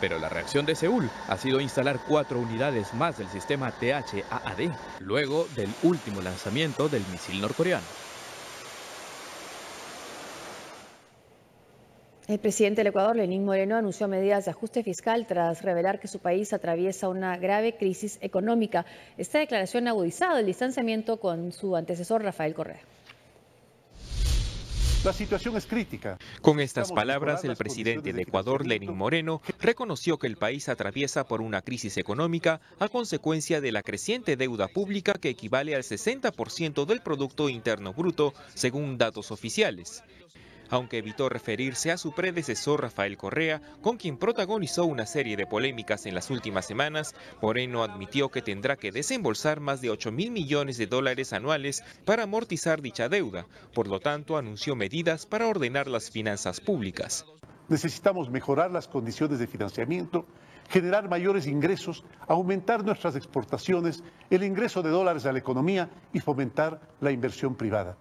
Pero la reacción de Seúl ha sido instalar 4 unidades más del sistema THAAD, luego del último lanzamiento del misil norcoreano. El presidente del Ecuador, Lenín Moreno, anunció medidas de ajuste fiscal tras revelar que su país atraviesa una grave crisis económica. Esta declaración ha agudizado el distanciamiento con su antecesor, Rafael Correa. La situación es crítica. Con estas palabras, el presidente de Ecuador, Lenín Moreno, reconoció que el país atraviesa por una crisis económica a consecuencia de la creciente deuda pública que equivale al 60% del Producto Interno Bruto, según datos oficiales. Aunque evitó referirse a su predecesor Rafael Correa, con quien protagonizó una serie de polémicas en las últimas semanas, Moreno admitió que tendrá que desembolsar más de 8.000 millones de dólares anuales para amortizar dicha deuda. Por lo tanto, anunció medidas para ordenar las finanzas públicas. Necesitamos mejorar las condiciones de financiamiento, generar mayores ingresos, aumentar nuestras exportaciones, el ingreso de dólares a la economía y fomentar la inversión privada.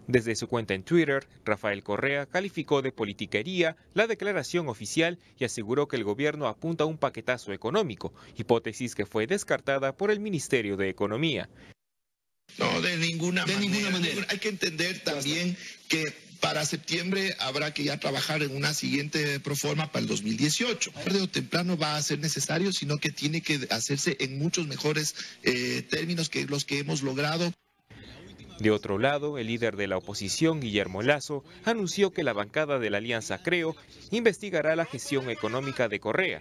Desde su cuenta en Twitter, Rafael Correa calificó de politiquería la declaración oficial y aseguró que el gobierno apunta a un paquetazo económico, hipótesis que fue descartada por el Ministerio de Economía. No, de ninguna manera. Hay que entender también que para septiembre habrá que ya trabajar en una siguiente proforma para el 2018. Tarde o temprano va a ser necesario, sino que tiene que hacerse en muchos mejores términos que los que hemos logrado. De otro lado, el líder de la oposición, Guillermo Lasso, anunció que la bancada de la Alianza Creo investigará la gestión económica de Correa.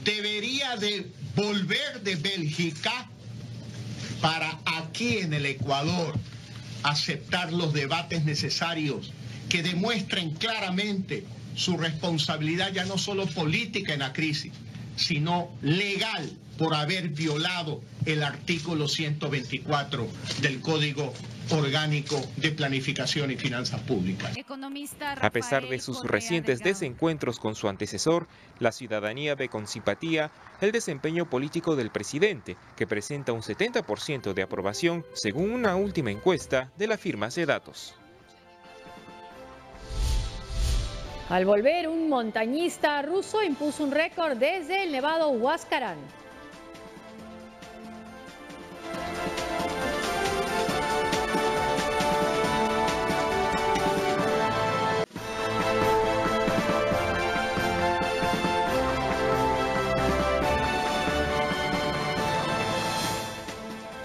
Debería de volver de Bélgica para aquí en el Ecuador aceptar los debates necesarios que demuestren claramente su responsabilidad ya no solo política en la crisis, sino legal por haber violado el artículo 124 del Código Orgánico de Planificación y Finanzas Públicas. A pesar de sus recientes desencuentros con su antecesor, la ciudadanía ve con simpatía el desempeño político del presidente, que presenta un 70% de aprobación según una última encuesta de la firma Cedatos. Al volver, un montañista ruso impuso un récord desde el nevado Huascarán.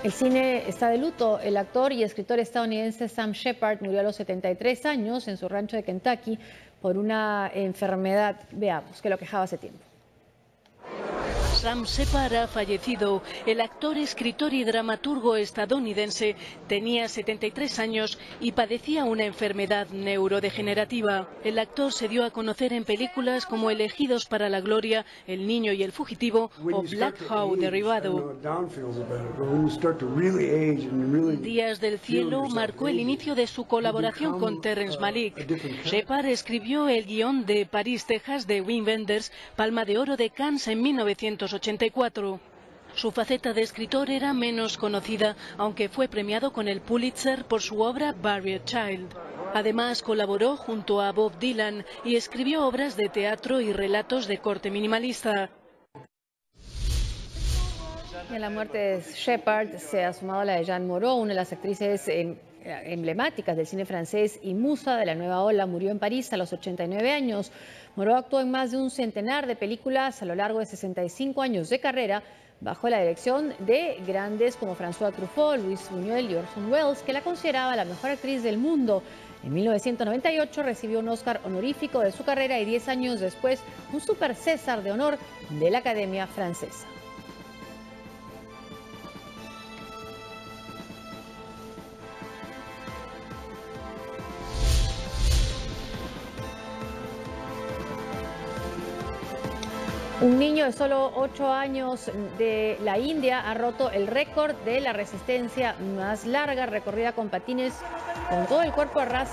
El cine está de luto. El actor y escritor estadounidense Sam Shepard murió a los 73 años en su rancho de Kentucky por una enfermedad, veamos, que lo quejaba hace tiempo. Sam Shepard ha fallecido. El actor, escritor y dramaturgo estadounidense tenía 73 años y padecía una enfermedad neurodegenerativa. El actor se dio a conocer en películas como Elegidos para la Gloria, El niño y el fugitivo o Black Hawk Derribado. Días del cielo marcó el inicio de su colaboración con Terrence Malick. Shepard escribió el guión de París, Texas de Wim Wenders, Palma de Oro de Cannes en 1984. Su faceta de escritor era menos conocida, aunque fue premiado con el Pulitzer por su obra Barrier Child. Además, colaboró junto a Bob Dylan y escribió obras de teatro y relatos de corte minimalista. En la muerte de Shepard se ha sumado la de Jeanne Moreau, una de las actrices emblemáticas del cine francés y musa de la nueva ola. Murió en París a los 89 años. Moreau actuó en más de un centenar de películas a lo largo de 65 años de carrera, bajo la dirección de grandes como François Truffaut, Luis Buñuel y Orson Welles, que la consideraba la mejor actriz del mundo. En 1998 recibió un Oscar honorífico de su carrera y 10 años después un Super César de honor de la Academia Francesa. Un niño de solo 8 años de la India ha roto el récord de la resistencia más larga recorrida con patines con todo el cuerpo a ras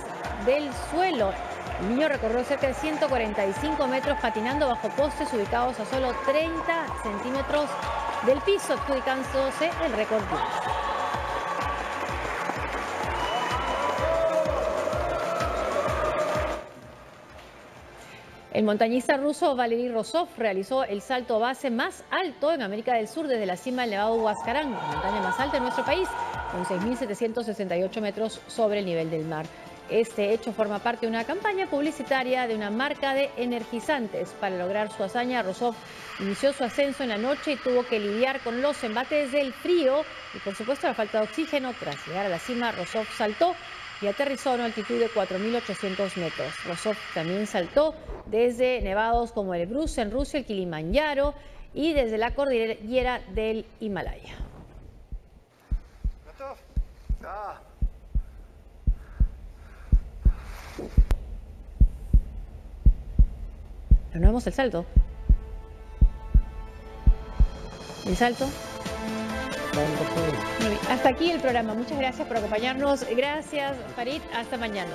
del suelo. El niño recorrió cerca de 145 metros patinando bajo postes ubicados a solo 30 centímetros del piso, adjudicándose el récord Guinness. El montañista ruso Valery Rosov realizó el salto base más alto en América del Sur desde la cima del Nevado Huascarán, la montaña más alta en nuestro país, con 6.768 metros sobre el nivel del mar. Este hecho forma parte de una campaña publicitaria de una marca de energizantes. Para lograr su hazaña, Rosov inició su ascenso en la noche y tuvo que lidiar con los embates del frío y, por supuesto, la falta de oxígeno. Tras llegar a la cima, Rosov saltó y aterrizó a una altitud de 4.800 metros. Rosov también saltó desde nevados como el Elbrus en Rusia, el Kilimanjaro y desde la cordillera del Himalaya. Renovamos el salto. ¿El salto? Hasta aquí el programa. Muchas gracias por acompañarnos. Gracias, Farid. Hasta mañana.